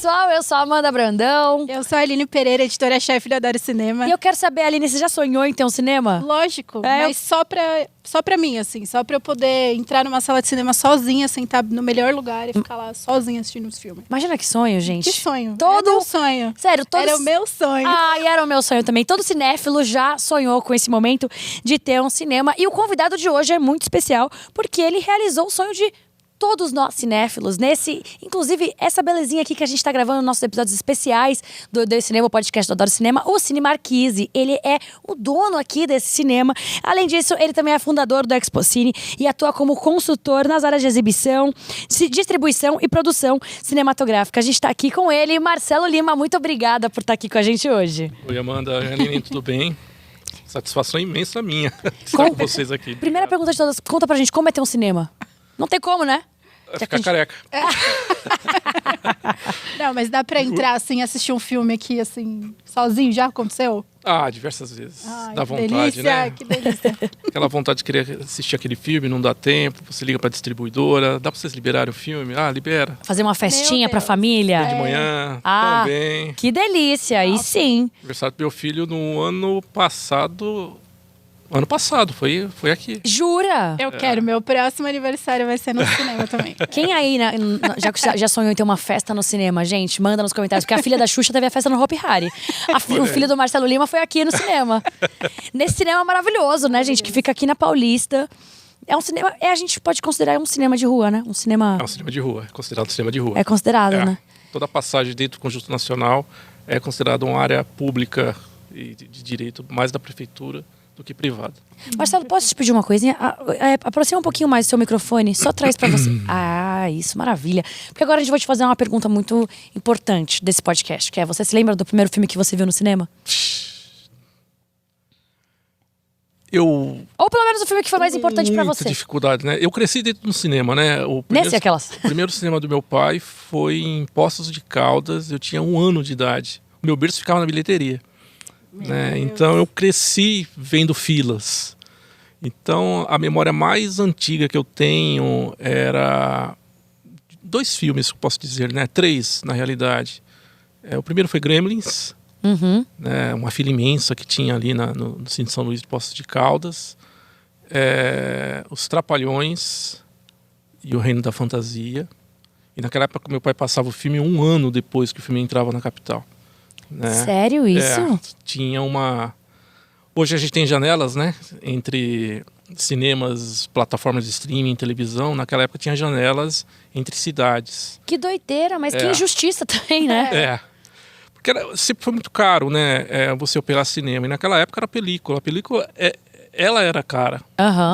pessoal, eu sou a Amanda Brandão. Eu sou a Aline Pereira, editora-chefe da Adoro Cinema. E eu quero saber, Aline, você já sonhou em ter um cinema? Lógico, mas só pra mim, assim. Só pra eu poder entrar numa sala de cinema sozinha, sentar no melhor lugar e ficar lá sozinha assistindo os filmes. Imagina que sonho, gente. Que sonho. Todo... Era o meu sonho. Sério, todos... Era o meu sonho. Ah, e era o meu sonho também. Todo cinéfilo já sonhou com esse momento de ter um cinema. E o convidado de hoje é muito especial, porque ele realizou o sonho de todos nós cinéfilos, inclusive essa belezinha aqui que a gente tá gravando nossos episódios especiais do Cinema, o podcast do Adoro Cinema, o Cine Marquise. Ele é o dono aqui desse cinema. Além disso, ele também é fundador do Expocine e atua como consultor nas áreas de exibição, distribuição e produção cinematográfica. A gente tá aqui com ele, Marcelo Lima. Muito obrigada por estar aqui com a gente hoje. Oi, Amanda. Aline, tudo bem? Satisfação imensa minha estar com vocês aqui. Primeira pergunta de todas, conta pra gente como é ter um cinema. Não tem como, né? Ficar careca. Não, mas dá pra entrar assim, assistir um filme aqui, assim, sozinho? Já aconteceu? Ah, diversas vezes. Ai, dá que vontade, delícia, né? Que delícia. Aquela vontade de querer assistir aquele filme, não dá tempo, você liga pra distribuidora, dá pra vocês liberarem o filme? Ah, libera. Fazer uma festinha Meu pra Deus. família? De manhã, Ah, também. que delícia, aí sim. Aniversário do meu filho no ano passado. Ano passado, foi aqui. Jura? Eu quero, meu próximo aniversário vai ser no cinema também. Quem aí já sonhou em ter uma festa no cinema, gente? Manda nos comentários, porque a filha da Xuxa teve a festa no Hopi Hari. O filho do Marcelo Lima foi aqui no cinema. Nesse cinema maravilhoso, né, gente? Que fica aqui na Paulista. É um cinema, a gente pode considerar um cinema de rua, né? Um cinema... É um cinema de rua, é considerado um cinema de rua. É considerado, né? Toda passagem dentro do Conjunto Nacional é considerada uma área pública e de direito mais da prefeitura do que privada. Marcelo, posso te pedir uma coisinha? Aproxima um pouquinho mais do seu microfone, só traz pra você. Ah, isso, maravilha. Porque agora a gente vai te fazer uma pergunta muito importante desse podcast, que é, você se lembra do primeiro filme que você viu no cinema? Ou pelo menos o filme que foi mais importante pra você. Muita dificuldade, né? Eu cresci dentro do cinema, né? O primeiro cinema do meu pai foi em Poços de Caldas, eu tinha 1 ano de idade. O meu berço ficava na bilheteria. Né? Então eu cresci vendo filas. Então a memória mais antiga que eu tenho era 2 filmes, que eu posso dizer, né? 3 na realidade. O primeiro foi Gremlins, né? Uma fila imensa que tinha ali no Cine São Luís de Poços de Caldas. Os Trapalhões e o Reino da Fantasia. E naquela época meu pai passava o filme 1 ano depois que o filme entrava na capital. Né? Sério isso? Tinha uma... Hoje a gente tem janelas, né? Entre cinemas, plataformas de streaming, televisão. Naquela época tinha janelas entre cidades. Que doideira, mas que injustiça também, né? Porque sempre foi muito caro, né? Você operar cinema. E naquela época era película. A película, ela era cara.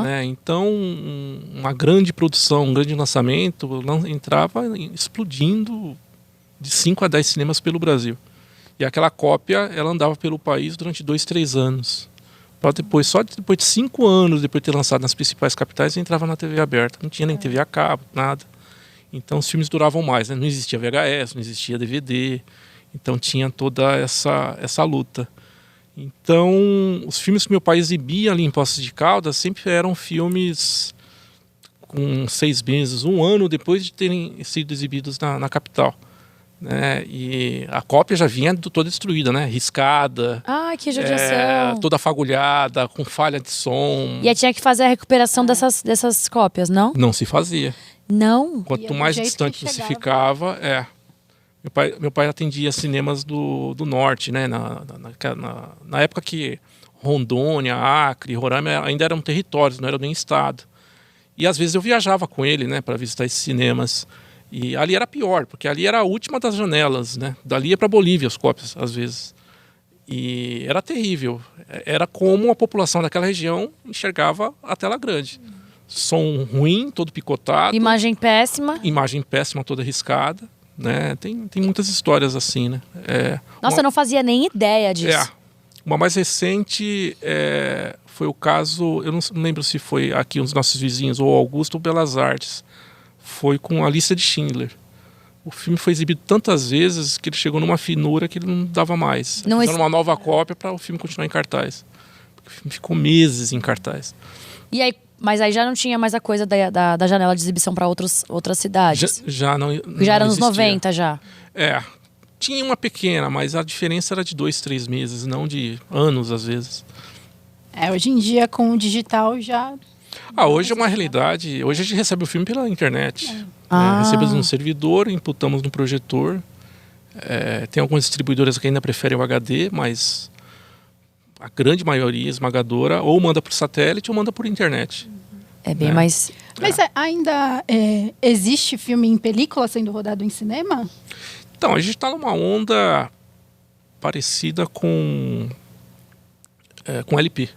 Né? Então, uma grande produção, um grande lançamento, entrava explodindo de 5 a 10 cinemas pelo Brasil. E aquela cópia, ela andava pelo país durante 2, 3 anos. Para depois, só depois de 5 anos, depois de ter lançado nas principais capitais, entrava na TV aberta. Não tinha nem TV a cabo, nada. Então os filmes duravam mais, né? Não existia VHS, não existia DVD. Então tinha toda essa luta. Então, os filmes que meu pai exibia ali em Poços de Caldas sempre eram filmes com 6 meses, 1 ano depois de terem sido exibidos na capital. Né? E a cópia já vinha toda destruída, né? Riscada. Ah, que judiação. Toda fagulhada, com falha de som. E aí tinha que fazer a recuperação dessas cópias, não? Não se fazia. Não? Quanto mais distante você ficava, Meu pai atendia cinemas do norte, né? Na época que Rondônia, Acre, Roraima ainda eram territórios, não eram nem estado. E às vezes eu viajava com ele, né? Para visitar esses cinemas. E ali era pior, porque ali era a última das janelas, né? Dali ia para Bolívia as cópias, às vezes. E era terrível. Era como a população daquela região enxergava a tela grande. Som ruim, todo picotado. Imagem péssima. Imagem péssima, toda arriscada. Né? Tem muitas histórias assim, né? Nossa, eu não fazia nem ideia disso. Uma mais recente foi o caso, eu não lembro se foi aqui um dos nossos vizinhos, ou Augusto ou Belas Artes. Foi com a Lista de Schindler. O filme foi exibido tantas vezes que ele chegou numa finura que ele não dava mais. Fizeram uma nova cópia para o filme continuar em cartaz. O filme ficou meses em cartaz. E aí, mas aí já não tinha mais a coisa da janela de exibição para outras cidades? Já não Já era nos existia. 90 já? Tinha uma pequena, mas a diferença era de 2, 3 meses, não de anos, às vezes. Hoje em dia, com o digital, já... Hoje é uma realidade. Hoje a gente recebe o filme pela internet. Recebemos no servidor, imputamos no projetor. Tem algumas distribuidoras que ainda preferem o HD, mas a grande maioria esmagadora ou manda por satélite ou manda por internet. É bem mais... Mas ainda existe filme em película sendo rodado em cinema? Então, a gente está numa onda parecida com LP.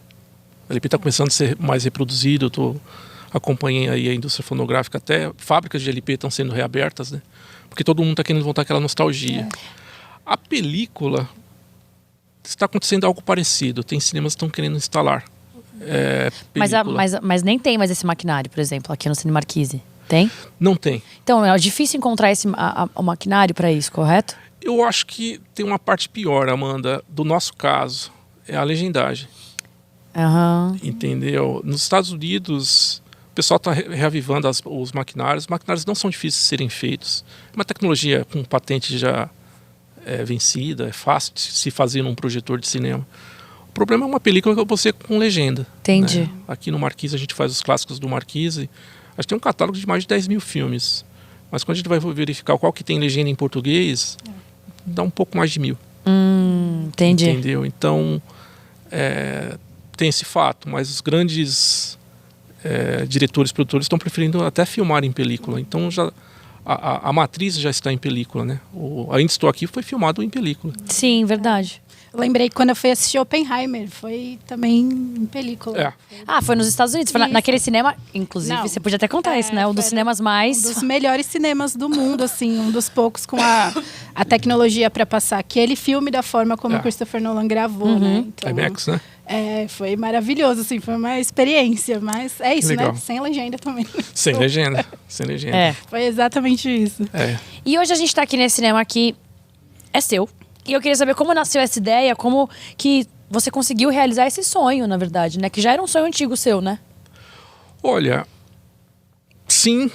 O LP está começando a ser mais reproduzido. Acompanhei aí a indústria fonográfica, até fábricas de LP estão sendo reabertas, né? Porque todo mundo está querendo voltar àquela nostalgia. A película está acontecendo algo parecido. Tem cinemas que estão querendo instalar mas nem tem mais esse maquinário, por exemplo, aqui no Cine Marquise. Tem? Não tem. Então é difícil encontrar o maquinário para isso, correto? Eu acho que tem uma parte pior, Amanda, do nosso caso. É a legendagem. Entendeu? Nos Estados Unidos, o pessoal está reavivando os maquinários. Os maquinários não são difíceis de serem feitos. É uma tecnologia com patente já vencida, é fácil de se fazer num projetor de cinema. O problema é uma película que você com legenda. Entendi. Né? Aqui no Marquise a gente faz os clássicos do Marquise. A gente tem um catálogo de mais de 10 mil filmes. Mas quando a gente vai verificar qual que tem legenda em português, dá um pouco mais de 1000. Entendi. Entendeu? Então, tem esse fato. Mas os grandes diretores, produtores estão preferindo até filmar em película. Então, já a matriz já está em película, né? Ainda Estou Aqui foi filmado em película. Sim, verdade. Eu lembrei que quando eu fui assistir Oppenheimer, foi também em película. Foi nos Estados Unidos, foi naquele cinema, inclusive, você podia até contar isso, né? Um dos cinemas mais... Um dos melhores cinemas do mundo, assim, um dos poucos com a tecnologia para passar aquele filme da forma como o Christopher Nolan gravou, né? Então, IMAX, né? Foi maravilhoso, assim, foi uma experiência, mas é isso, legal. né? Sem legenda também. Sem legenda, sem legenda. Foi exatamente isso. E hoje a gente tá aqui nesse cinema que é seu. E eu queria saber como nasceu essa ideia, como que você conseguiu realizar esse sonho, na verdade, né? Que já era um sonho antigo seu, né? Olha, sim,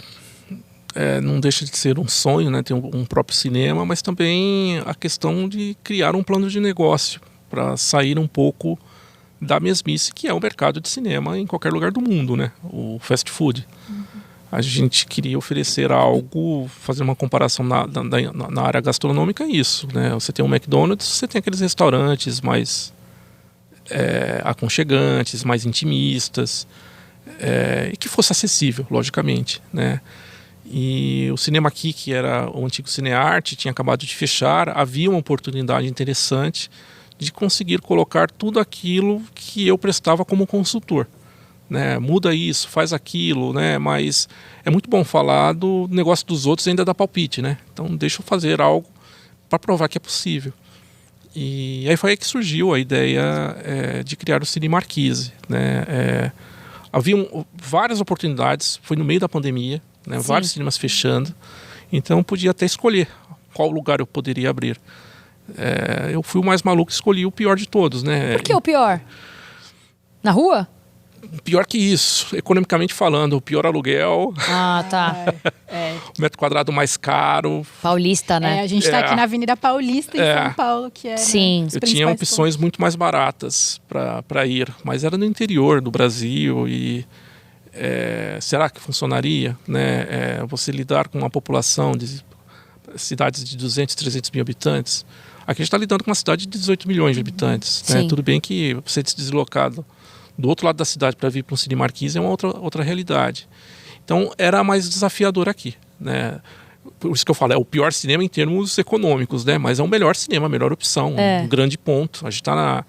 não deixa de ser um sonho, né? Ter um próprio cinema, mas também a questão de criar um plano de negócio para sair um pouco da mesmice que é o mercado de cinema em qualquer lugar do mundo, né? O fast food. A gente queria oferecer algo, fazer uma comparação na área gastronômica, é isso, né? Você tem um McDonald's, você tem aqueles restaurantes mais aconchegantes, mais intimistas, e que fosse acessível, logicamente, né? E o cinema aqui, que era o antigo Cinearte, tinha acabado de fechar, havia uma oportunidade interessante de conseguir colocar tudo aquilo que eu prestava como consultor. Né, muda isso, faz aquilo, né, mas é muito bom falar do negócio dos outros e ainda dar palpite, né? Então deixa eu fazer algo para provar que é possível. E aí foi aí que surgiu a ideia de criar o Cine Marquise, né? Haviam várias oportunidades, foi no meio da pandemia, né, vários cinemas fechando, então eu podia até escolher qual lugar eu poderia abrir. Eu fui o mais maluco e escolhi o pior de todos, né? Por que o pior? Na rua? Pior que isso, economicamente falando, o pior aluguel. Tá. O metro quadrado mais caro. Paulista, né? A gente está aqui na Avenida Paulista, em São Paulo, que é... Sim. Né, eu tinha opções muito mais baratas para ir, mas era no interior do Brasil e será que funcionaria? Né? Você lidar com uma população de cidades de 200, 300 mil habitantes. Aqui a gente está lidando com uma cidade de 18 milhões de habitantes. Né? Tudo bem que você se deslocado do outro lado da cidade para vir para um Cine Marquise é uma outra realidade. Então era mais desafiador aqui, né? Por isso que eu falo, é o pior cinema em termos econômicos, né? Mas é o melhor cinema, a melhor opção, um grande ponto. A gente está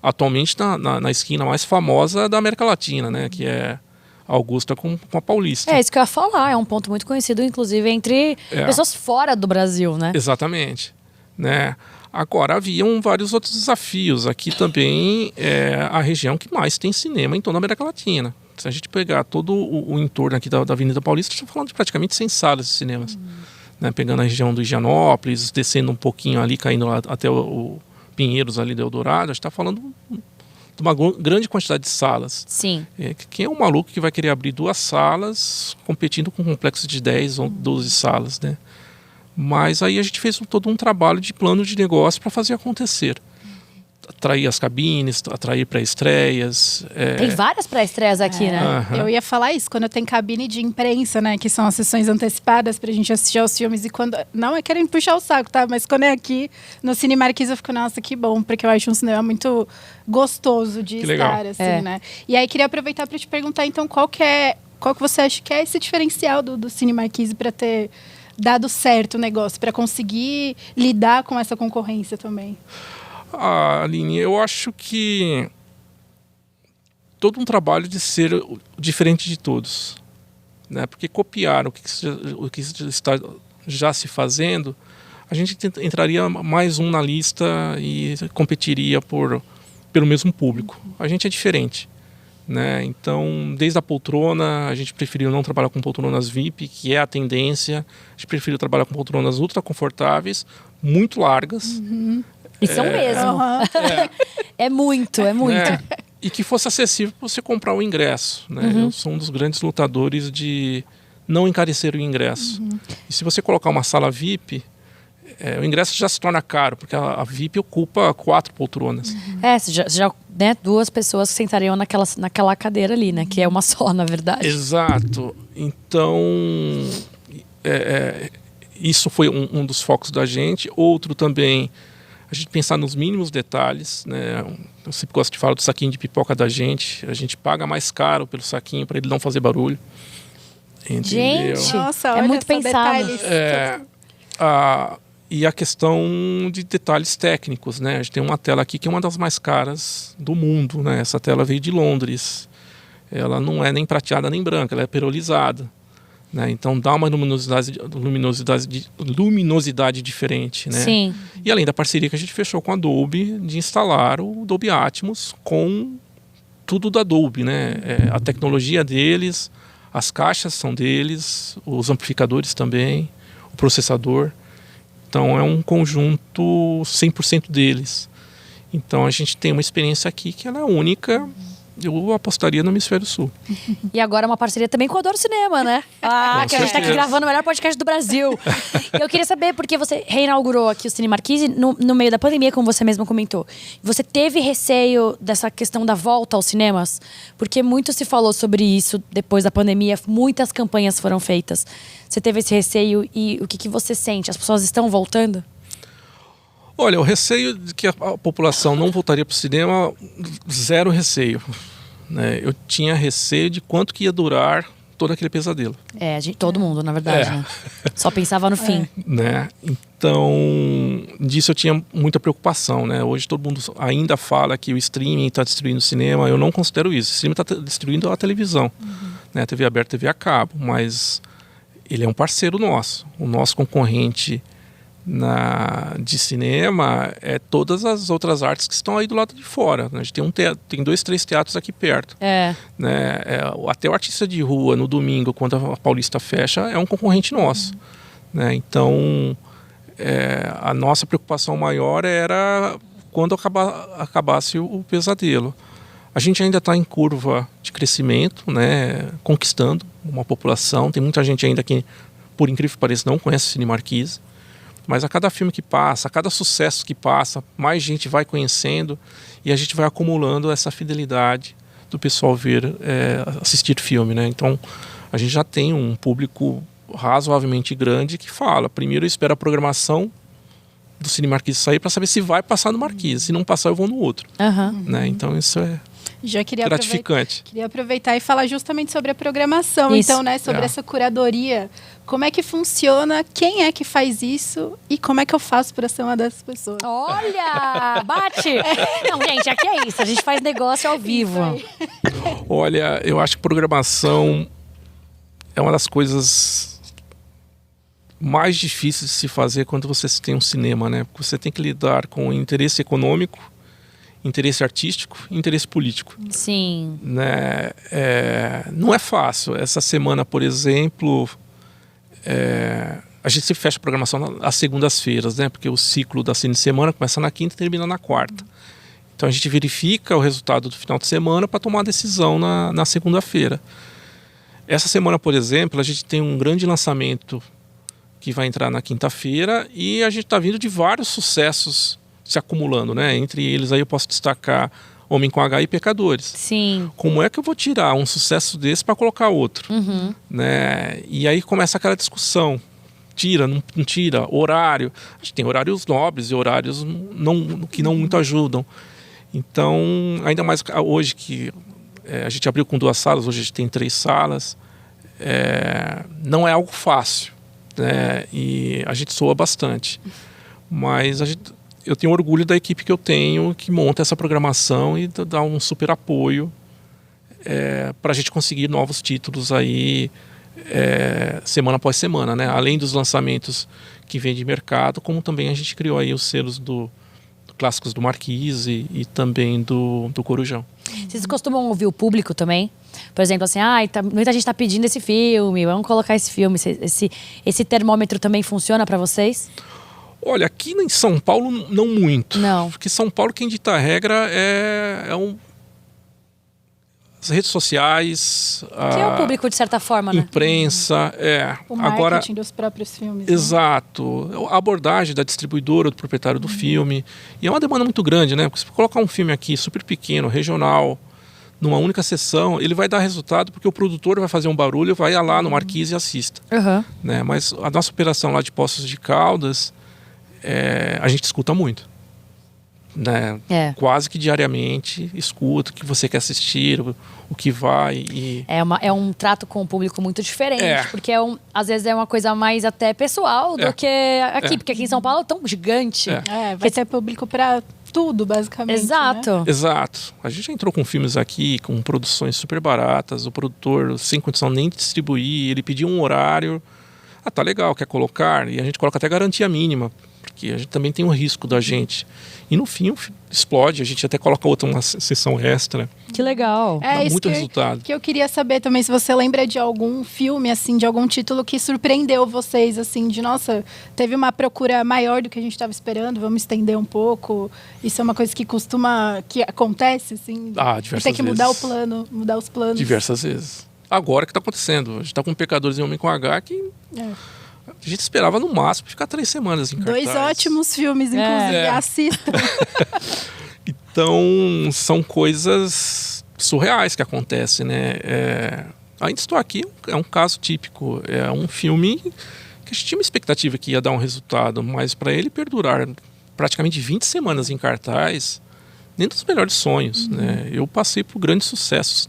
atualmente na esquina mais famosa da América Latina, né? Que é a Augusta com a Paulista. Isso que eu ia falar, é um ponto muito conhecido, inclusive, entre pessoas fora do Brasil, né? Exatamente, né? Agora, haviam vários outros desafios. Aqui também é a região que mais tem cinema em toda a América Latina. Se a gente pegar todo o entorno aqui da Avenida Paulista, estamos falando de praticamente 100 salas de cinemas. Né? Pegando a região do Higienópolis, descendo um pouquinho ali, caindo lá até o Pinheiros ali do Eldorado, a gente está falando de uma grande quantidade de salas. Sim. Quem é um maluco que vai querer abrir 2 salas competindo com um complexo de 10 ou 12 salas, né? Mas aí a gente fez todo um trabalho de plano de negócio para fazer acontecer. Atrair as cabines, atrair pré-estreias. Tem várias pré-estreias aqui, né? Eu ia falar isso, quando tem cabine de imprensa, né? Que são as sessões antecipadas pra gente assistir aos filmes. E quando. Não é querendo puxar o saco, tá? Mas quando é aqui no Cine Marquise, eu fico, nossa, que bom, porque eu acho um cinema muito gostoso de estar, assim, né? E aí queria aproveitar para te perguntar, então, qual que você acha que é esse diferencial do Cine Marquise para ter dado certo o negócio, para conseguir lidar com essa concorrência também? Aline, eu acho que todo um trabalho de ser diferente de todos, né? Porque copiar o que está já se fazendo, a gente entraria mais um na lista e competiria pelo mesmo público. A gente é diferente, né? Então, desde a poltrona, a gente preferiu não trabalhar com poltronas VIP, que é a tendência. A gente preferiu trabalhar com poltronas ultra confortáveis, muito largas. E são mesmo. É muito. E que fosse acessível para você comprar o ingresso, né? Eu sou um dos grandes lutadores de não encarecer o ingresso. E se você colocar uma sala VIP, o ingresso já se torna caro, porque a VIP ocupa 4 poltronas. Já né, 2 pessoas que sentariam naquela cadeira ali, né? Que é uma só, na verdade. Exato. Então, isso foi um dos focos da gente. Outro também, a gente pensar nos mínimos detalhes, né? Eu sempre gosto de falar do saquinho de pipoca da gente. A gente paga mais caro pelo saquinho para ele não fazer barulho. Entendeu? Gente, nossa, é muito pensado. E a questão de detalhes técnicos, né? A gente tem uma tela aqui que é uma das mais caras do mundo, né? Essa tela veio de Londres. Ela não é nem prateada nem branca, ela é perolizada, né? Então dá uma luminosidade diferente, né? Sim. E além da parceria que a gente fechou com a Dolby de instalar o Dolby Atmos com tudo da Dolby, né? A tecnologia deles, as caixas são deles, os amplificadores também, o processador. Então é um conjunto 100% deles. Então a gente tem uma experiência aqui que ela é única. Eu apostaria no Hemisfério Sul. E agora uma parceria também com o Adoro Cinema, né? Que a gente tá aqui gravando o melhor podcast do Brasil. Eu queria saber, porque você reinaugurou aqui o Cine Marquise no meio da pandemia, como você mesmo comentou. Você teve receio dessa questão da volta aos cinemas? Porque muito se falou sobre isso depois da pandemia, muitas campanhas foram feitas. Você teve esse receio e o que você sente? As pessoas estão voltando? Olha, o receio de que a população não voltaria para o cinema, zero receio, né? Eu tinha receio de quanto que ia durar todo aquele pesadelo. Todo mundo, na verdade, né? Só pensava no fim. Né? Então, disso eu tinha muita preocupação, né? Hoje todo mundo ainda fala que o streaming está destruindo o cinema. Eu não considero isso. O streaming está destruindo a televisão, né? A TV aberta, a TV a cabo, mas ele é um parceiro nosso. O nosso concorrente de cinema é todas as outras artes que estão aí do lado de fora, né? A gente tem 2, 3 teatros aqui perto, né? Até o artista de rua no domingo, quando a Paulista fecha, é um concorrente nosso, né? Então a nossa preocupação maior era quando acabasse o pesadelo. A gente ainda está em curva de crescimento, né? Conquistando uma população. Tem muita gente ainda que, por incrível que pareça, não conhece o Cine Marquise. Mas a cada filme que passa, a cada sucesso que passa, mais gente vai conhecendo e a gente vai acumulando essa fidelidade do pessoal assistir filme, né? Então, a gente já tem um público razoavelmente grande que fala, primeiro eu espero a programação do Cine Marquise sair para saber se vai passar no Marquise. Se não passar, eu vou no outro. Né? Então, isso é gratificante. Queria aproveitar e falar justamente sobre a programação, então, né? Sobre essa curadoria. Como é que funciona? Quem é que faz isso? E como é que eu faço para ser uma dessas pessoas? Olha! Bate! Não, gente, aqui é isso. A gente faz negócio ao vivo. Olha, eu acho que programação é uma das coisas mais difíceis de se fazer quando você tem um cinema, né? Porque você tem que lidar com interesse econômico, interesse artístico e interesse político. Sim. Né? Não é fácil. Essa semana, por exemplo, a gente se fecha a programação às segundas-feiras, né? Porque o ciclo da Cine Semana começa na quinta e termina na quarta. Então a gente verifica o resultado do final de semana para tomar a decisão na segunda-feira. Essa semana, por exemplo, a gente tem um grande lançamento que vai entrar na quinta-feira, e a gente está vindo de vários sucessos se acumulando, né? Entre eles aí eu posso destacar Homem com H e Pecadores. Sim. Como é que eu vou tirar um sucesso desse para colocar outro? Né? E aí começa aquela discussão. Tira, não tira, horário. A gente tem horários nobres e horários que não muito ajudam. Então, ainda mais hoje que a gente abriu com 2 salas, hoje a gente tem 3 salas. Não é algo fácil, né? E a gente soa bastante. Mas eu tenho orgulho da equipe que eu tenho, que monta essa programação e dá um super apoio para a gente conseguir novos títulos aí semana após semana, né? Além dos lançamentos que vem de mercado, como também a gente criou aí os selos do Clássicos do Marquise e também do Corujão. Vocês costumam ouvir o público também? Por exemplo, assim, muita gente está pedindo esse filme, vamos colocar esse filme. Esse termômetro também funciona para vocês? Olha, aqui em São Paulo não muito. Não. Porque São Paulo quem dita a regra as redes sociais, que é o público de certa forma, né? Imprensa, o marketing dos próprios filmes. Exato. Né? A abordagem da distribuidora, do proprietário do filme. E é uma demanda muito grande, né? Porque se você colocar um filme aqui super pequeno, regional, numa única sessão, ele vai dar resultado porque o produtor vai fazer um barulho, vai lá no Marquise e assista. Né? Mas a nossa operação lá de Poços de Caldas, a gente escuta muito. Né? Quase que diariamente escuta o que você quer assistir, o que vai é um trato com o público muito diferente, porque às vezes é uma coisa mais até pessoal do que aqui, porque aqui em São Paulo é tão gigante. Vai ter público para tudo, basicamente. Exato. Né? Exato. A gente já entrou com filmes aqui, com produções super baratas, o produtor sem condição nem de distribuir, ele pediu um horário, tá legal, quer colocar, e a gente coloca até garantia mínima, porque a gente também tem um risco da gente. E no fim explode, a gente até coloca uma sessão extra. Que legal. Dá muito resultado. Que eu queria saber também, se você lembra de algum filme, assim, de algum título que surpreendeu vocês, assim, de nossa, teve uma procura maior do que a gente estava esperando, vamos estender um pouco. Isso é uma coisa que acontece, assim? Diversas vezes. Tem que mudar os planos. Diversas vezes. Agora que está acontecendo. A gente está com Pecadores e Homem com H que... A gente esperava no máximo ficar 3 semanas em cartaz. 2 ótimos filmes, inclusive. Assistam. Então, são coisas surreais que acontecem, né? Ainda Estou Aqui é um caso típico. É um filme que a gente tinha uma expectativa que ia dar um resultado, mas para ele perdurar praticamente 20 semanas em cartaz, nem dos melhores sonhos, né? Eu passei por grandes sucessos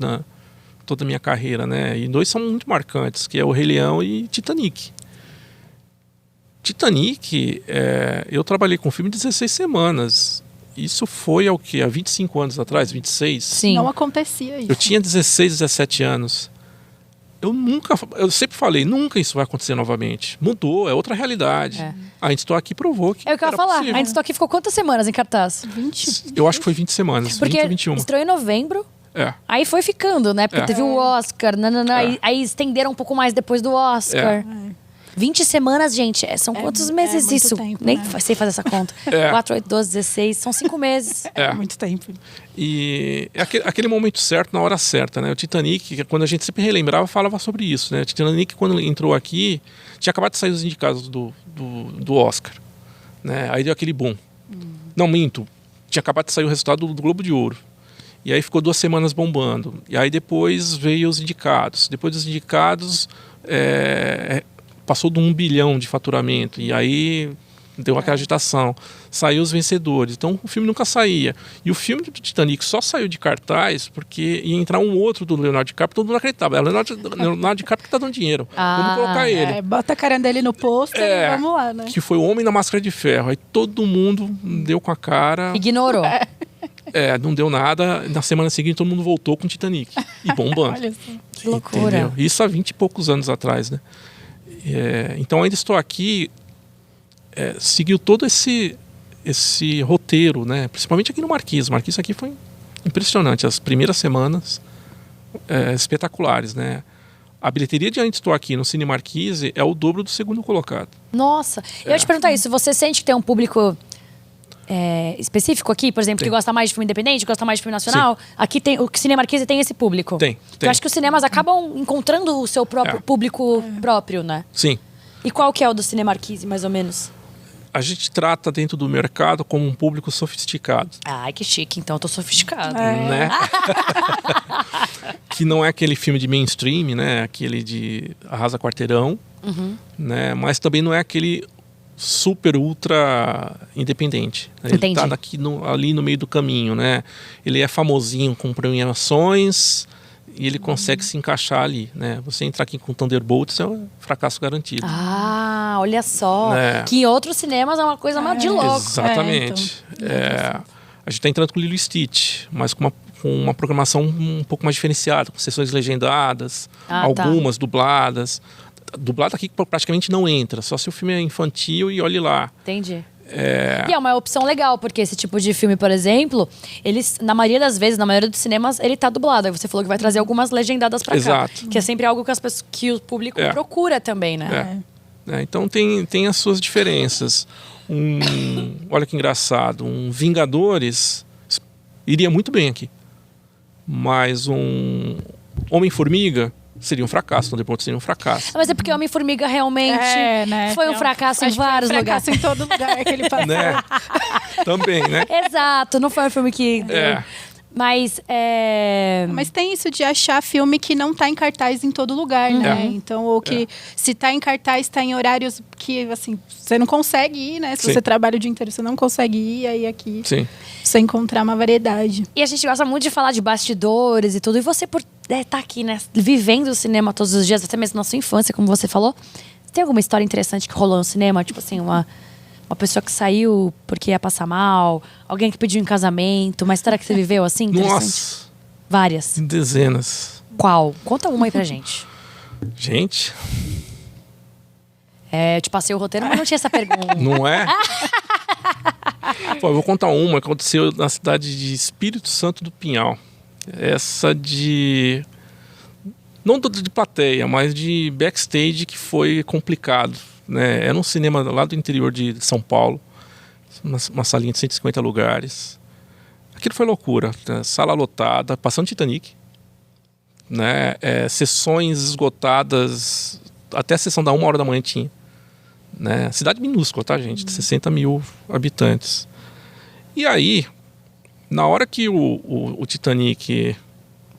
toda a minha carreira, né? E 2 são muito marcantes, que é O Rei Leão e Titanic. Titanic, eu trabalhei com o filme 16 semanas. Isso foi há 25 anos atrás, 26? Sim. Não acontecia isso. Eu tinha 16, 17 anos. Eu sempre falei, nunca isso vai acontecer novamente. Mudou, é outra realidade. Ainda Estou Aqui provou que eu quero falar, possível. Ainda Estou Aqui ficou quantas semanas em cartaz? 20. Eu acho que foi 20 semanas, porque 20 ou 21. Estreou em novembro. Aí foi ficando, né? Porque teve o Oscar, aí estenderam um pouco mais depois do Oscar. 20 semanas, gente, são quantos meses isso? Tempo, Nem né? sei fazer essa conta. 4, 8, 12, 16, são 5 meses. É muito tempo. E é aquele momento certo, na hora certa, né? O Titanic, quando a gente sempre relembrava, falava sobre isso, né? O Titanic, quando entrou aqui, tinha acabado de sair os indicados do Oscar, né? Aí deu aquele boom. Não, minto. Tinha acabado de sair o resultado do Globo de Ouro. E aí ficou 2 semanas bombando. E aí depois veio os indicados. Depois dos indicados, passou de 1 bilhão de faturamento. E aí deu aquela agitação. Saiu os vencedores. Então o filme nunca saía. E o filme do Titanic só saiu de cartaz porque ia entrar um outro do Leonardo DiCaprio, todo mundo acreditava. É o Leonardo DiCaprio que tá dando dinheiro. Vamos colocar ele. Bota a cara dele no pôster e vamos lá, né? Que foi o Homem na Máscara de Ferro. Aí todo mundo deu com a cara. Ignorou. Não deu nada. Na semana seguinte todo mundo voltou com Titanic. E bombando. Olha só. Que loucura. Entendeu? Isso há 20 e poucos anos atrás, né? Então Ainda Estou Aqui seguiu todo esse roteiro, né? Principalmente aqui no Marquise. O Marquise aqui foi impressionante. As primeiras semanas espetaculares, né? A bilheteria de Ainda Estou Aqui no Cine Marquise é o dobro do segundo colocado. Nossa, eu ia te perguntar isso. Você sente que tem um público específico aqui, por exemplo, que gosta mais de filme independente, gosta mais de filme nacional? Sim. Aqui o Cine Marquise tem esse público. Tem. Eu acho que os cinemas acabam encontrando o seu próprio público próprio, né? Sim. E qual que é o do Cinemarquise, mais ou menos? A gente trata dentro do mercado como um público sofisticado. Ai, que chique. Então eu tô sofisticado. Né? Que não é aquele filme de mainstream, né? Aquele de arrasa quarteirão. Né? Mas também não é aquele super, ultra independente. Entendi. Ele tá ali no meio do caminho, né? Ele é famosinho com premiações e ele consegue se encaixar ali, né? Você entrar aqui com Thunderbolts é um fracasso garantido. Ah, olha só. É. Que em outros cinemas é uma coisa mais de louco. Exatamente. A gente está entrando com Lilo e Stitch, mas com uma programação um pouco mais diferenciada, com sessões legendadas, algumas dubladas. Dublado aqui praticamente não entra, só se o filme é infantil e olhe lá. Entendi. E é uma opção legal, porque esse tipo de filme, por exemplo, eles, na maioria das vezes, na maioria dos cinemas, ele tá dublado. Aí você falou que vai trazer algumas legendadas pra cá. Exato. Que é sempre algo que o público procura também, né? Então tem as suas diferenças. Olha que engraçado, um Vingadores iria muito bem aqui. Mas um Homem-Formiga seria um fracasso, Thunderbolts seria um fracasso. Mas é porque Homem-Formiga realmente foi um fracasso em vários lugares. Foi um fracasso em todo lugar que ele passou. Né? Também, né? Exato, não foi um filme que... Mas tem isso de achar filme que não tá em cartaz em todo lugar, né? Então, ou que se tá em cartaz, tá em horários que, assim, você não consegue ir, né? Se você trabalha o dia inteiro, você não consegue ir, aí aqui você encontrar uma variedade. E a gente gosta muito de falar de bastidores e tudo. E você, por estar aqui, né, vivendo o cinema todos os dias, até mesmo na sua infância, como você falou, tem alguma história interessante que rolou no cinema? Tipo assim, uma pessoa que saiu porque ia passar mal, alguém que pediu em casamento, uma história que você viveu assim, interessante? Nossa! Várias. Dezenas. Qual? Conta uma aí pra gente. Gente... Eu te passei o roteiro, mas não tinha essa pergunta. Não é? Pô, eu vou contar uma que aconteceu na cidade de Espírito Santo do Pinhal. Essa de... Não de plateia, mas de backstage, que foi complicado. Né? Era um cinema lá do interior de São Paulo. Uma salinha de 150 lugares. Aquilo foi loucura. Sala lotada, passando Titanic. Né? Sessões esgotadas. Até a sessão da 1h da manhã tinha. Né? Cidade minúscula, tá, gente? De 60 mil habitantes. E aí, na hora que o Titanic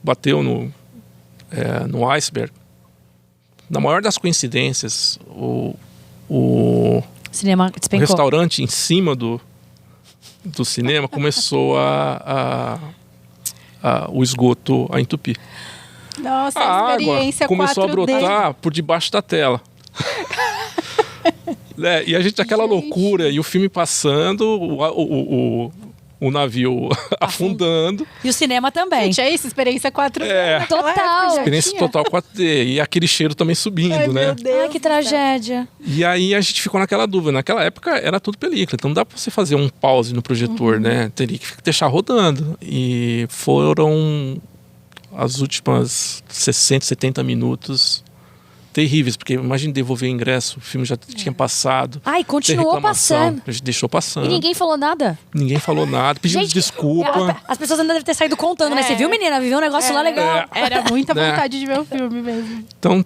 bateu no iceberg, na maior das coincidências, o cinema despencou. O restaurante em cima do cinema começou o esgoto a entupir. Nossa, a experiência água começou 4D. a brotar por debaixo da tela. E a gente, aquela loucura, e o filme passando, o navio afundando. E o cinema também. Gente, é isso, experiência 4D. Total. Experiência total 4D. E aquele cheiro também subindo, Ai, né? Meu Deus. Ai, que tragédia. E aí a gente ficou naquela dúvida. Naquela época era tudo película, então não dá pra você fazer um pause no projetor, né? Teria que deixar rodando. E foram as últimas 60, 70 minutos terríveis, porque imagina devolver o ingresso, o filme já tinha passado. Ai, continuou passando. A gente deixou passando. E ninguém falou nada? Ninguém falou nada, pedimos desculpa. As pessoas ainda devem ter saído contando, né? Você viu, menina? Viveu um negócio lá legal. Era muita vontade de ver o filme mesmo. Então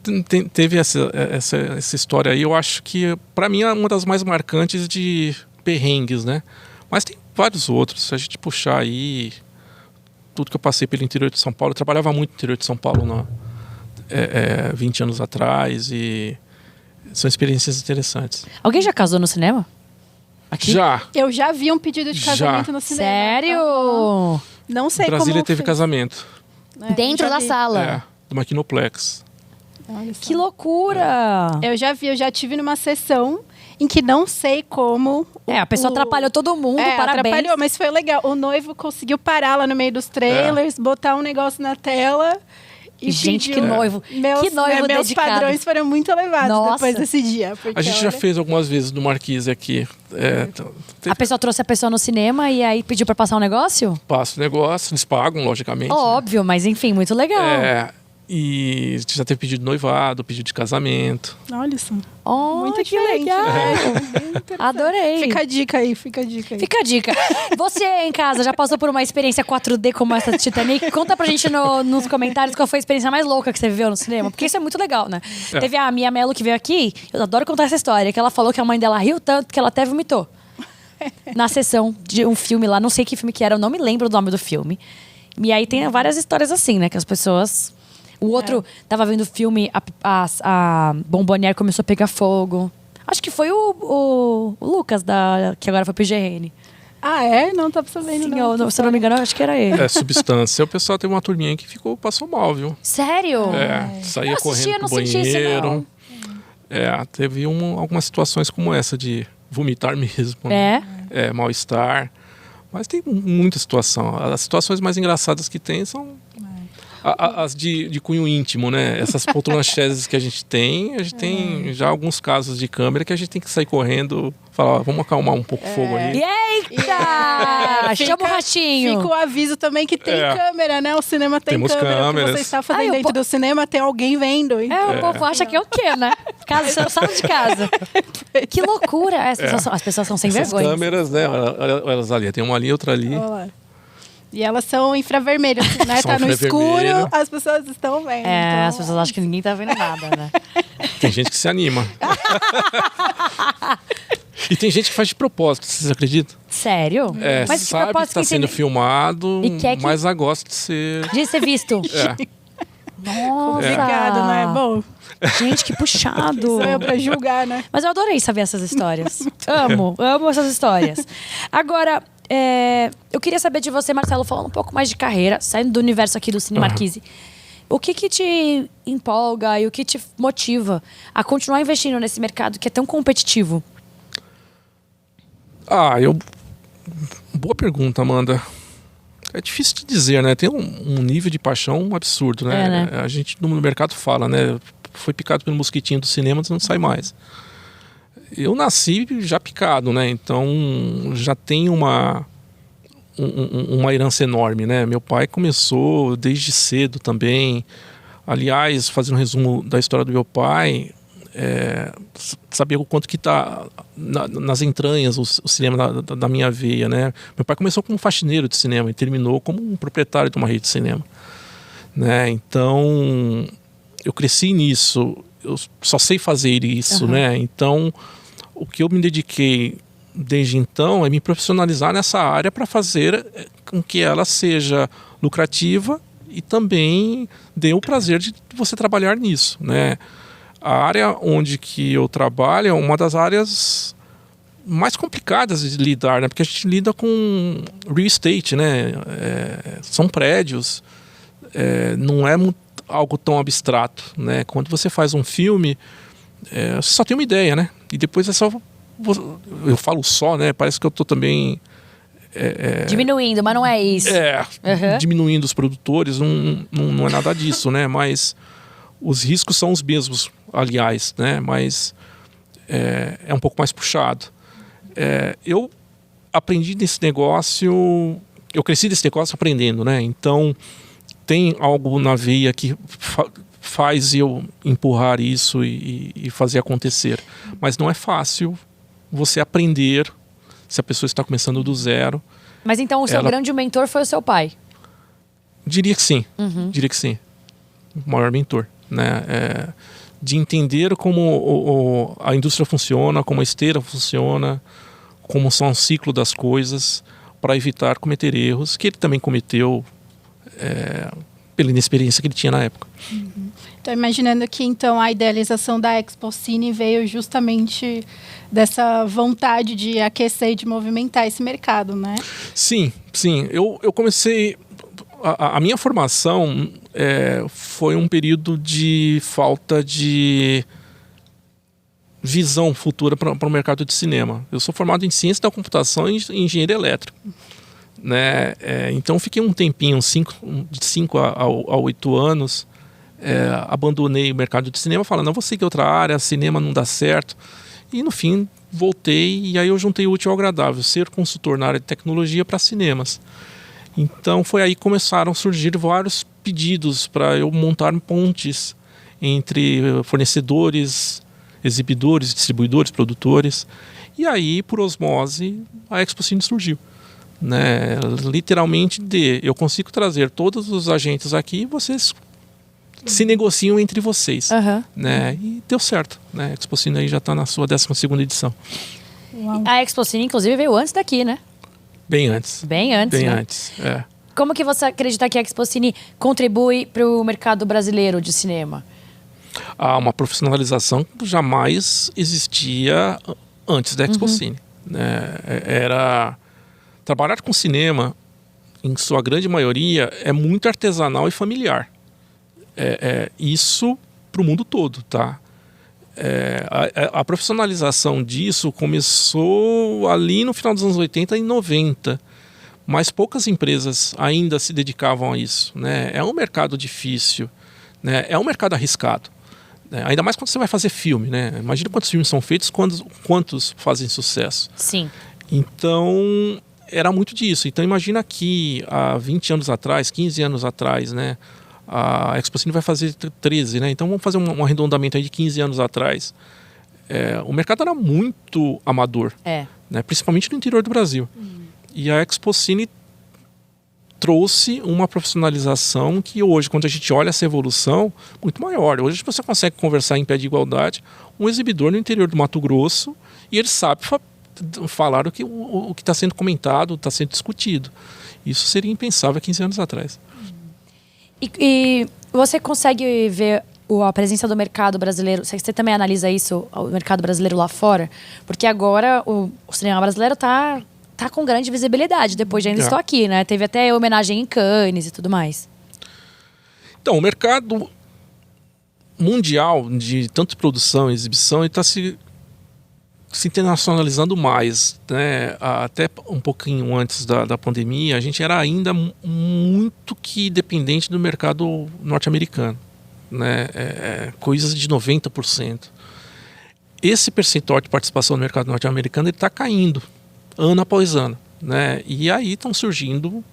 teve essa história aí, eu acho que pra mim é uma das mais marcantes de perrengues, né? Mas tem vários outros, se a gente puxar aí tudo que eu passei pelo interior de São Paulo, eu trabalhava muito no interior de São Paulo 20 anos atrás, e são experiências interessantes. Alguém já casou no cinema? Aqui? Já. Eu já vi um pedido de casamento no cinema. Sério? Não sei como Brasília teve fez. casamento. Dentro da sala? Do Maquinoplex. Que loucura! Eu já tive numa sessão em que não sei como... A pessoa atrapalhou todo mundo, parabéns. Atrapalhou, mas foi legal. O noivo conseguiu parar lá no meio dos trailers, botar um negócio na tela... E gente, que noivo. Meus dedicado. padrões foram muito elevados. Nossa. Depois desse dia. A gente já fez algumas vezes no Marquise aqui. A pessoa trouxe a pessoa no cinema e aí pediu pra passar um negócio? Passa o negócio, eles pagam, logicamente. Óbvio, mas enfim, muito legal. E já teve pedido de noivado, pedido de casamento. Olha só. Muito que legal. Adorei. Fica a dica aí. Fica a dica. Você em casa já passou por uma experiência 4D como essa de Titanic? Conta pra gente nos comentários qual foi a experiência mais louca que você viveu no cinema. Porque isso é muito legal, né? Teve a Mia Mello que veio aqui. Eu adoro contar essa história. Que ela falou que a mãe dela riu tanto que ela até vomitou. Na sessão de um filme lá. Não sei que filme que era. Eu não me lembro do nome do filme. E aí tem várias histórias assim, né? Que as pessoas... O outro tava vendo o filme, a Bomboniere começou a pegar fogo. Acho que foi o Lucas, que agora foi pro IGN. Ah, é? Não tava sabendo. Sim, se eu não me engano, acho que era ele. Substância. O pessoal teve uma turminha que passou mal, viu? Sério? Saía correndo pro banheiro. Teve algumas situações como essa de vomitar mesmo. Né? Mal-estar. Mas tem muita situação. As situações mais engraçadas que tem são... As de cunho íntimo, né? Essas poltronas chases que a gente tem já alguns casos de câmera que a gente tem que sair correndo, falar, vamos acalmar um pouco o fogo aí. Eita! Chama o ratinho. Fica o aviso também que tem câmera, né? O cinema tem câmera. O que você está fazendo dentro do cinema, tem alguém vendo. O povo acha que é o quê, né? Sala de casa. Que loucura! As pessoas são sem vergonha. As câmeras, né? Elas ali, tem uma ali, outra ali. Olá. E elas são infravermelhas, né? Tá no escuro, as pessoas estão vendo. Então... as pessoas acham que ninguém tá vendo nada, né? Tem gente que se anima. E tem gente que faz de propósito, vocês acreditam? Sério? Mas sabe que está sendo filmado, mas gosta de ser... De ser visto. Nossa! Complicado, né? Bom... Gente, que puxado. Sou eu pra julgar, né? Mas eu adorei saber essas histórias. Amo essas histórias. Agora... eu queria saber de você, Marcelo, falando um pouco mais de carreira, saindo do universo aqui do Cine Marquise. O que te empolga e o que te motiva a continuar investindo nesse mercado que é tão competitivo? Boa pergunta, Amanda. É difícil de dizer, né? Tem um nível de paixão absurdo, né? A gente no mercado fala, né? Foi picado pelo mosquitinho do cinema, não sai mais. Eu nasci já picado, né? Então já tem uma herança enorme, né? Meu pai começou desde cedo também. Aliás, fazendo um resumo da história do meu pai, saber o quanto que está nas entranhas o cinema da minha veia, né? Meu pai começou como faxineiro de cinema e terminou como um proprietário de uma rede de cinema, né? Então eu cresci nisso. Eu só sei fazer isso, né? Então, o que eu me dediquei desde então é me profissionalizar nessa área para fazer com que ela seja lucrativa e também dê o prazer de você trabalhar nisso, né? A área onde que eu trabalho é uma das áreas mais complicadas de lidar, né? Porque a gente lida com real estate, né? São prédios, não é algo tão abstrato, né? Quando você faz um filme, você só tem uma ideia, né? E depois é só... Eu falo só, né? Parece que eu estou também... diminuindo, mas não é isso. Diminuindo os produtores, não é nada disso, né? Mas os riscos são os mesmos, aliás, né? Mas é um pouco mais puxado. Eu aprendi desse negócio... Eu cresci desse negócio aprendendo, né? Então... tem algo na veia que faz eu empurrar isso e fazer acontecer. Mas não é fácil você aprender se a pessoa está começando do zero. Mas então o seu grande mentor foi o seu pai? Diria que sim. Diria que sim. O maior mentor, né? De entender como a indústria funciona, como a esteira funciona, como são o ciclo das coisas, para evitar cometer erros que ele também cometeu pela inexperiência que ele tinha na época. Estou imaginando que então a idealização da Expo Cine veio justamente dessa vontade de aquecer e de movimentar esse mercado, né? Sim. Eu comecei... A minha formação foi um período de falta de visão futura para o mercado de cinema. Eu sou formado em ciência da computação e engenharia elétrica. Né? Então fiquei um tempinho, de 5 a 8 anos, abandonei o mercado de cinema, falando, não, vou seguir outra área, cinema não dá certo. E no fim voltei e aí eu juntei o útil ao agradável, ser consultor na área de tecnologia para cinemas. Então foi aí que começaram a surgir vários pedidos para eu montar pontes entre fornecedores, exibidores, distribuidores, produtores. E aí, por osmose, a Expocine surgiu. Né? Literalmente, eu consigo trazer todos os agentes aqui e vocês se negociam entre vocês. Né? E deu certo. Né? A Expocine aí já está na sua 12ª edição. Uau. A Expocine, inclusive, veio antes daqui, né? Bem antes. Bem antes, Bem né? antes, é. Como que você acredita que a Expocine contribui para o mercado brasileiro de cinema? Uma profissionalização que jamais existia antes da Expocine. Né? Trabalhar com cinema, em sua grande maioria, é muito artesanal e familiar. Isso para o mundo todo, tá? A profissionalização disso começou ali no final dos anos 80 e 90, mas poucas empresas ainda se dedicavam a isso. Né? É um mercado difícil, né? É um mercado arriscado. Né? Ainda mais quando você vai fazer filme. Né? Imagina quantos filmes são feitos, quantos fazem sucesso. Sim. Então, era muito disso. Então, imagina que há 20 anos atrás, 15 anos atrás, né? A Expocine vai fazer 13, né? Então vamos fazer um arredondamento aí de 15 anos atrás. O mercado era muito amador, né? Principalmente no interior do Brasil. E a Expocine trouxe uma profissionalização que hoje, quando a gente olha essa evolução, muito maior. Hoje você consegue conversar em pé de igualdade um exibidor no interior do Mato Grosso e ele sabe falar o que está sendo comentado, está sendo discutido. Isso seria impensável há 15 anos atrás. E você consegue ver a presença do mercado brasileiro? Você também analisa isso, o mercado brasileiro lá fora? Porque agora o cinema brasileiro tá com grande visibilidade, depois de Ainda Estou Aqui, né? Teve até homenagem em Cannes e tudo mais. Então, o mercado mundial de tanto produção e exibição está se internacionalizando mais, né? Até um pouquinho antes da pandemia, a gente era ainda muito que dependente do mercado norte-americano, né? Coisas de 90%. Esse percentual de participação no mercado norte-americano está caindo ano após ano, né? E aí estão surgindo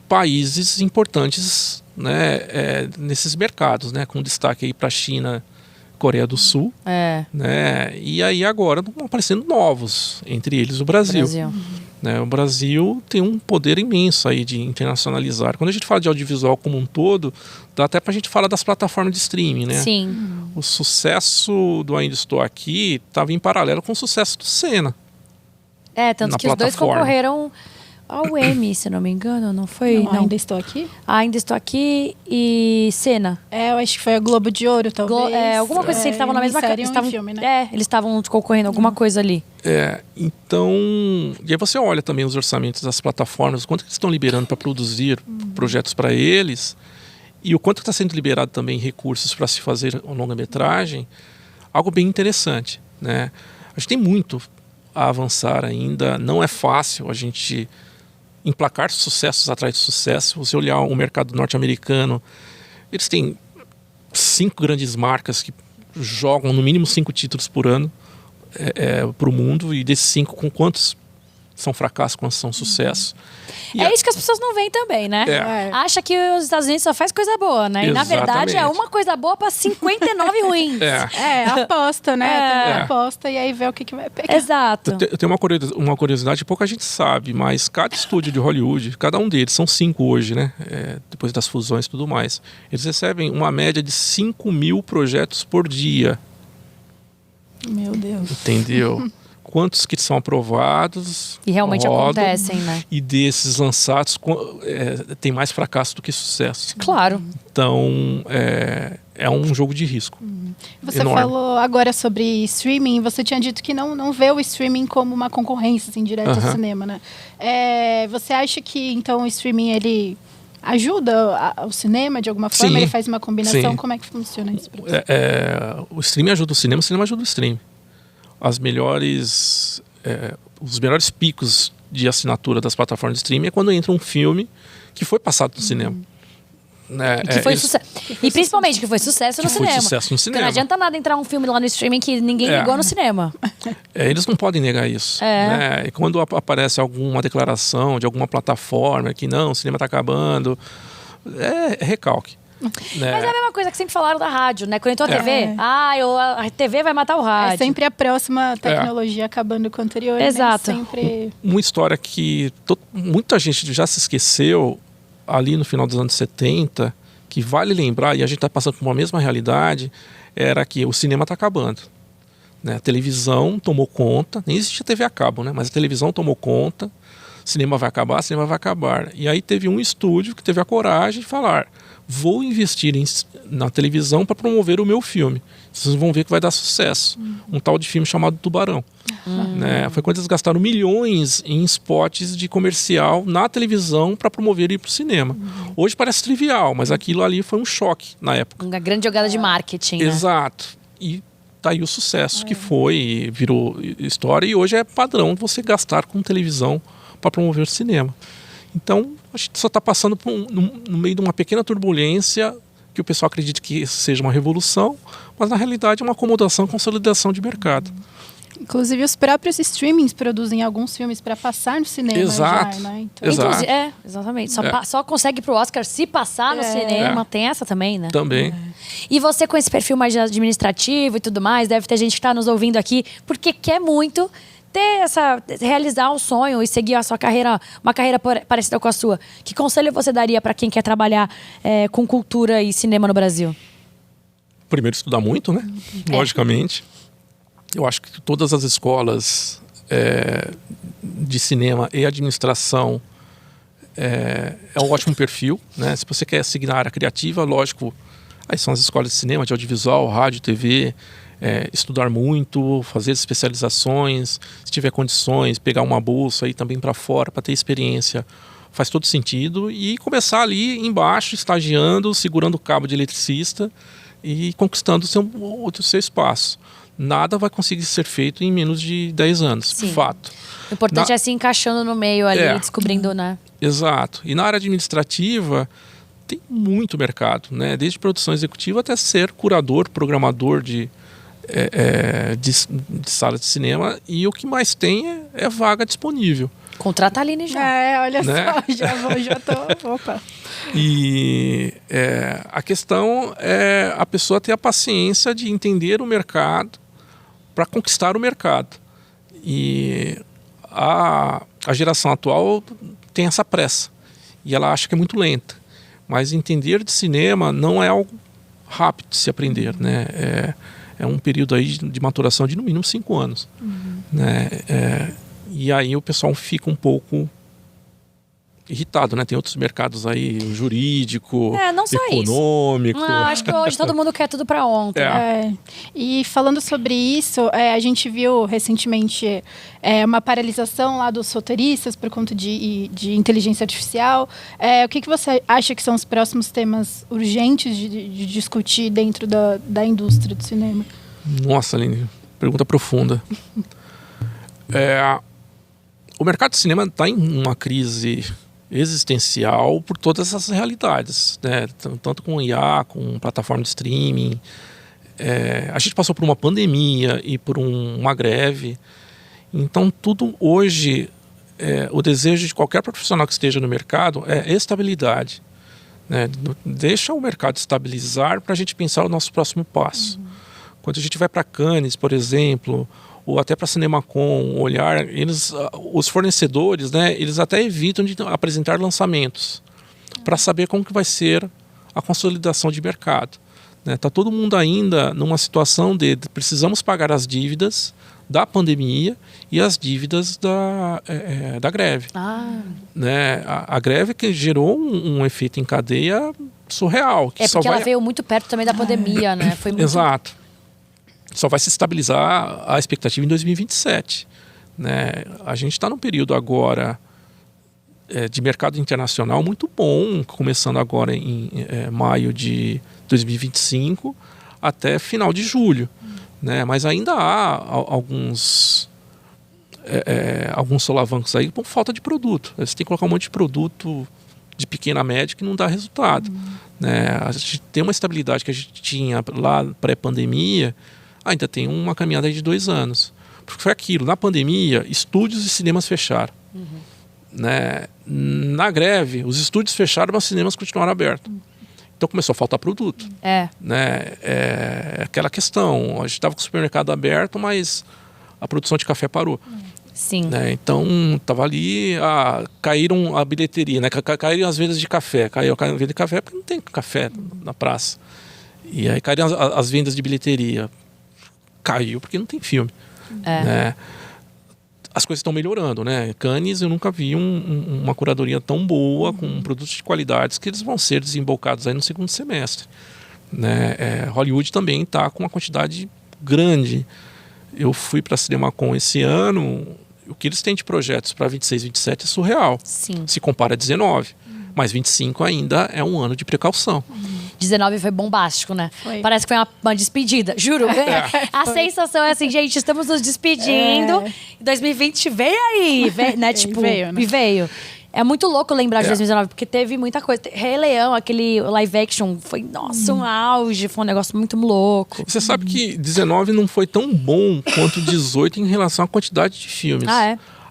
países importantes, né? Nesses mercados, né? Com destaque aí para a China, Coreia do Sul, né? E aí agora estão aparecendo novos, entre eles o Brasil. Né? O Brasil tem um poder imenso aí de internacionalizar. Quando a gente fala de audiovisual como um todo, dá até pra gente falar das plataformas de streaming, né? Sim. O sucesso do Ainda Estou Aqui estava em paralelo com o sucesso do Senna. Tanto que os dois concorreram ao Emmy, se não me engano, não foi? Não. Ainda Estou Aqui? Ainda Estou Aqui e Senna. Eu acho que foi a Globo de Ouro, talvez. Alguma coisa assim, eles estavam na mesma série e filme, né? Eles estavam concorrendo alguma coisa ali. Então, e aí você olha também os orçamentos das plataformas, o quanto que eles estão liberando para produzir projetos para eles e o quanto está sendo liberado também recursos para se fazer uma longa-metragem, algo bem interessante, né? A gente tem muito a avançar ainda, não é fácil a gente emplacar sucessos atrás de sucesso. Você olhar o mercado norte-americano, eles têm 5 grandes marcas que jogam no mínimo 5 títulos por ano para o mundo, e desses 5, com quantos são fracassos, quantos são sucesso. Isso que as pessoas não veem também, né? Acha que os Estados Unidos só faz coisa boa, né? E na verdade é uma coisa boa para 59 ruins. Aposta, né? Aposta e aí vê o que vai pegar. Exato. Eu tenho uma curiosidade que pouca gente sabe, mas cada estúdio de Hollywood, cada um deles, são 5 hoje, né? Depois das fusões e tudo mais, eles recebem uma média de 5.000 projetos por dia. Meu Deus. Entendeu? Quantos que são aprovados e realmente acontecem, né? E desses lançados tem mais fracasso do que sucesso. Claro. Então é um jogo de risco. Você enorme. falou agora sobre streaming. Você tinha dito que não vê o streaming como uma concorrência assim, direta ao cinema, né? Você acha que então o streaming ele ajuda o cinema de alguma forma? Sim, ele faz uma combinação? sim. Como é que funciona isso? O streaming ajuda o cinema ajuda o streaming. Os melhores picos de assinatura das plataformas de streaming é quando entra um filme que foi passado no cinema. Né? Que foi sucesso. E principalmente que foi sucesso no cinema. Foi sucesso no cinema. Porque não adianta nada entrar um filme lá no streaming que ninguém ligou no cinema. Eles não podem negar isso. Né? E quando aparece alguma declaração de alguma plataforma que não, o cinema está acabando, é recalque. Né? Mas é a mesma coisa que sempre falaram da rádio, né? Quando entrou a TV, a TV vai matar o rádio. É sempre a próxima tecnologia acabando com a anterior. Exato. Né? Sempre... Uma história que muita gente já se esqueceu ali no final dos anos 70, que vale lembrar, e a gente está passando por uma mesma realidade, era que o cinema está acabando. Né? A televisão tomou conta, nem existia TV a cabo, né? Mas a televisão tomou conta, cinema vai acabar. E aí teve um estúdio que teve a coragem de falar: vou investir na televisão para promover o meu filme. Vocês vão ver que vai dar sucesso. Um tal de filme chamado Tubarão. Né? Foi quando eles gastaram milhões em spots de comercial na televisão para promover e ir para o cinema. Hoje parece trivial, mas aquilo ali foi um choque na época. Uma grande jogada de marketing. Exato. E tá aí o sucesso que foi, virou história, e hoje é padrão você gastar com televisão para promover o cinema. Então, a gente só está passando no meio de uma pequena turbulência que o pessoal acredita que seja uma revolução, mas na realidade é uma acomodação, consolidação de mercado. Inclusive, os próprios streamings produzem alguns filmes para passar no cinema. Exato. Já, né? Então... Exato. Exatamente. Só consegue pro Oscar se passar no cinema. Tem essa também, né? Também. E você com esse perfil mais administrativo e tudo mais, deve ter gente que está nos ouvindo aqui porque quer muito realizar um sonho e seguir a sua carreira, uma carreira parecida com a sua. Que conselho você daria para quem quer trabalhar com cultura e cinema no Brasil? Primeiro, estudar muito, né? Logicamente. Eu acho que todas as escolas de cinema e administração é um ótimo perfil, né? Se você quer seguir na área criativa, lógico, aí são as escolas de cinema, de audiovisual, rádio, TV. Estudar muito, fazer especializações, se tiver condições, pegar uma bolsa aí também para fora para ter experiência, faz todo sentido, e começar ali embaixo, estagiando, segurando o cabo de eletricista e conquistando o seu espaço. Nada vai conseguir ser feito em menos de 10 anos, fato. O importante é se encaixando no meio ali, descobrindo, né? Exato. E na área administrativa tem muito mercado, né? Desde produção executiva até ser curador, programador de sala de cinema, e o que mais tem é vaga disponível. Contrata a Aline já. Olha só, já tô. Opa. E a questão é a pessoa ter a paciência de entender o mercado para conquistar o mercado. E a geração atual tem essa pressa, e ela acha que é muito lenta. Mas entender de cinema não é algo rápido de se aprender, né? É um período aí de maturação de no mínimo 5 anos. Né? E aí o pessoal fica um pouco irritado, né? Tem outros mercados aí, jurídico, não só econômico. Isso. Não, acho que hoje todo mundo quer tudo para ontem. E falando sobre isso, a gente viu recentemente uma paralisação lá dos roteiristas por conta de inteligência artificial. O que você acha que são os próximos temas urgentes de discutir dentro da indústria do cinema? Nossa, Aline, pergunta profunda. O mercado de cinema está em uma crise existencial por todas essas realidades, né? Tanto com IA, com plataforma de streaming. A gente passou por uma pandemia e por uma greve. Então tudo hoje, o desejo de qualquer profissional que esteja no mercado é estabilidade, né? Deixa o mercado estabilizar para a gente pensar o nosso próximo passo. Quando a gente vai para Cannes, por exemplo, ou até para CinemaCon, olhar, os fornecedores, né, eles até evitam de apresentar lançamentos para saber como que vai ser a consolidação de mercado. Está todo mundo ainda numa situação de precisamos pagar as dívidas da pandemia e as dívidas da greve. Né? A greve que gerou um efeito em cadeia surreal. Que porque ela veio muito perto também da pandemia, né? Foi muito... Exato. Só vai se estabilizar a expectativa em 2027. Né? A gente está num período agora de mercado internacional muito bom, começando agora em maio de 2025 até final de julho. Né? Mas ainda há alguns solavancos aí por falta de produto. Você tem que colocar um monte de produto de pequena a média que não dá resultado. Né? A gente tem uma estabilidade que a gente tinha lá pré-pandemia, ainda tem uma caminhada aí de 2 anos. Porque foi aquilo, na pandemia, estúdios e cinemas fecharam. Né? Na greve, os estúdios fecharam, mas os cinemas continuaram abertos. Então começou a faltar produto. Né? Aquela questão, a gente estava com o supermercado aberto, mas a produção de café parou. Sim. Né? Então estava ali, caíram a bilheteria, né? Caíram as vendas de café. Caiu a venda de café porque não tem café na praça. E aí caíram as vendas de bilheteria. Caiu porque não tem filme. Né? As coisas estão melhorando, né? Cannes, eu nunca vi uma curadoria tão boa, com produtos de qualidades que eles vão ser desembocados aí no segundo semestre. Né? Hollywood também está com uma quantidade grande. Eu fui para a CinemaCon esse ano, o que eles têm de projetos para 26, 27 é surreal. Sim. Se compara a 19. Mas 25 ainda é um ano de precaução. 19 foi bombástico, né? Foi. Parece que foi uma despedida, juro. A sensação é assim, gente, estamos nos despedindo. 2020 veio aí, né? Tipo, veio, né? E veio. É muito louco lembrar de 2019, porque teve muita coisa. Rei Leão, aquele live action, foi, nossa, um auge, foi um negócio muito louco. Você sabe que 19 não foi tão bom quanto 18 em relação à quantidade de filmes.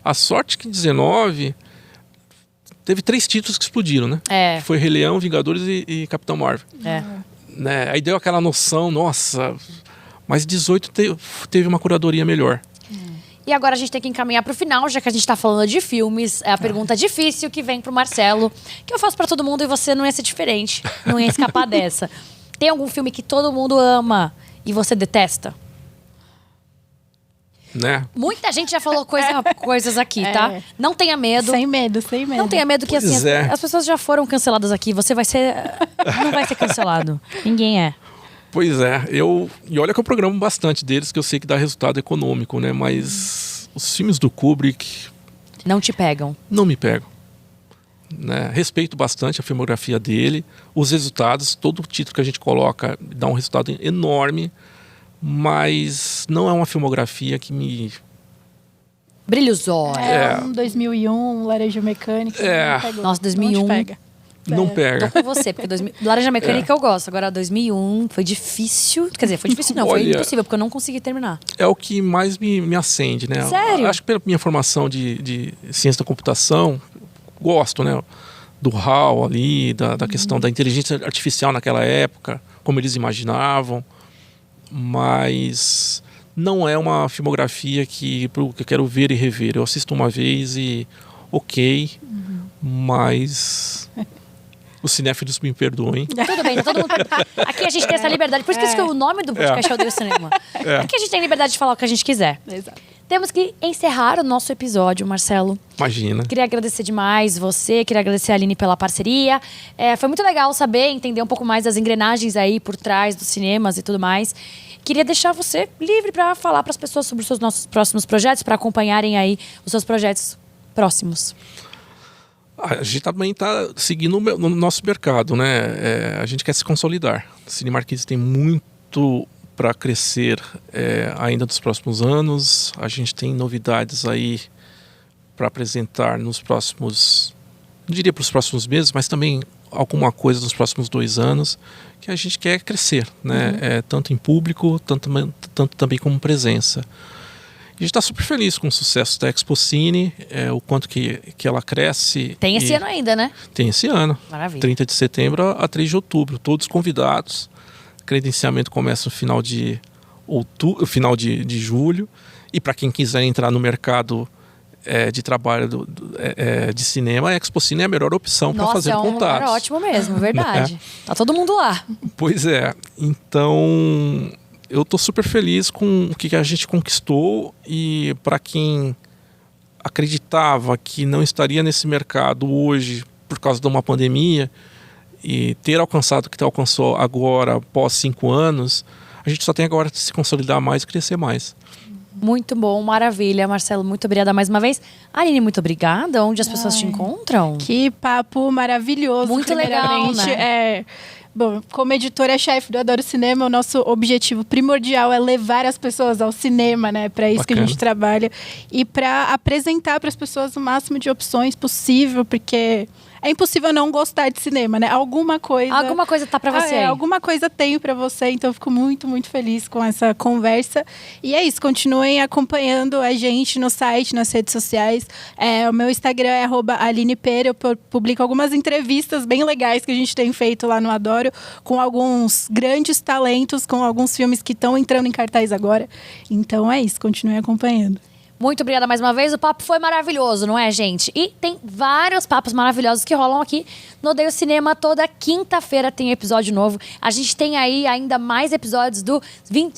A sorte que 19 teve 3 títulos que explodiram, né? Foi Rei Leão, Vingadores e Capitão Marvel. Né? Aí deu aquela noção, nossa, mas 18 teve uma curadoria melhor. E agora a gente tem que encaminhar para o final, já que a gente está falando de filmes. É a pergunta difícil que vem pro Marcelo, que eu faço para todo mundo e você não ia ser diferente, não ia escapar dessa. Tem algum filme que todo mundo ama e você detesta? Né? Muita gente já falou coisas aqui, tá? Não tenha medo. Sem medo, sem medo. Não tenha medo que assim, as pessoas já foram canceladas aqui. Você vai ser... Não vai ser cancelado. Ninguém é. Pois é. E olha que eu programo bastante deles, que eu sei que dá resultado econômico, né? Mas os filmes do Kubrick... Não te pegam. Não me pegam. Né? Respeito bastante a filmografia dele. Os resultados, todo título que a gente coloca dá um resultado enorme. Mas não é uma filmografia que me... Brilha os olhos. 2001, Laranja Mecânica. Nossa, 2001. Não te pega. Não pega. Tô com você, porque Laranja Mecânica eu gosto. Agora, 2001 foi difícil. Quer dizer, foi difícil não, foi impossível, porque eu não consegui terminar. É o que mais me acende, né? Sério? Acho que pela minha formação de ciência da computação, gosto, né? Do HAL ali, da questão da inteligência artificial naquela época, como eles imaginavam. Mas não é uma filmografia que eu quero ver e rever. Eu assisto uma vez e mas os cinéfilos me perdoem. Tudo bem, todo mundo... Aqui a gente tem essa liberdade, por isso que o nome do podcast é Odeio Cinema. Aqui a gente tem liberdade de falar o que a gente quiser. Exato. Temos que encerrar o nosso episódio, Marcelo. Imagina. Queria agradecer demais você, queria agradecer a Aline pela parceria. Foi muito legal saber, entender um pouco mais das engrenagens aí por trás dos cinemas e tudo mais. Queria deixar você livre para falar para as pessoas sobre os nossos próximos projetos, para acompanharem aí os seus projetos próximos. A gente também está seguindo no nosso mercado, né? A gente quer se consolidar. A Cinemarquise tem muito para crescer ainda nos próximos anos. A gente tem novidades aí para apresentar nos próximos, não diria para os próximos meses, mas também alguma coisa nos próximos 2 anos, que a gente quer crescer, né? Tanto em público, tanto também como presença. E a gente está super feliz com o sucesso da Expo Cine, o quanto que ela cresce. Tem esse ano ainda, né? Tem esse ano. Maravilha. 30 de setembro a 3 de outubro. Todos convidados. Credenciamento começa no final de julho. E para quem quiser entrar no mercado de trabalho de cinema, a Expo Cine é a melhor opção para fazer contatos. Nossa, é um lugar ótimo mesmo, verdade. Tá todo mundo lá. Pois é. Então, eu tô super feliz com o que a gente conquistou, e para quem acreditava que não estaria nesse mercado hoje por causa de uma pandemia, e ter alcançado o que alcançou agora, após 5 anos, a gente só tem agora que se consolidar mais e crescer mais. Muito bom, maravilha. Marcelo, muito obrigada mais uma vez. Aline, muito obrigada. Onde as pessoas te encontram? Que papo maravilhoso. Muito legal, né? Bom, como editora-chefe do Adoro Cinema, o nosso objetivo primordial é levar as pessoas ao cinema, né? Para isso que a gente trabalha. E para apresentar para as pessoas o máximo de opções possível, porque é impossível não gostar de cinema, né? Alguma coisa tá pra você. Alguma coisa tenho pra você, então eu fico muito, muito feliz com essa conversa. E é isso, continuem acompanhando a gente no site, nas redes sociais. O meu Instagram é @AlinePera, eu publico algumas entrevistas bem legais que a gente tem feito lá no Adoro, com alguns grandes talentos, com alguns filmes que estão entrando em cartaz agora. Então é isso, continuem acompanhando. Muito obrigada mais uma vez. O papo foi maravilhoso, não é, gente? E tem vários papos maravilhosos que rolam aqui no Odeio Cinema. Toda quinta-feira tem episódio novo. A gente tem aí ainda mais episódios do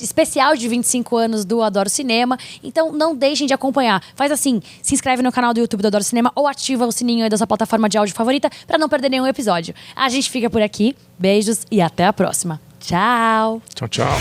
especial de 25 anos do Adoro Cinema. Então não deixem de acompanhar. Faz assim, se inscreve no canal do YouTube do Adoro Cinema ou ativa o sininho aí da sua plataforma de áudio favorita para não perder nenhum episódio. A gente fica por aqui. Beijos e até a próxima. Tchau! Tchau, tchau.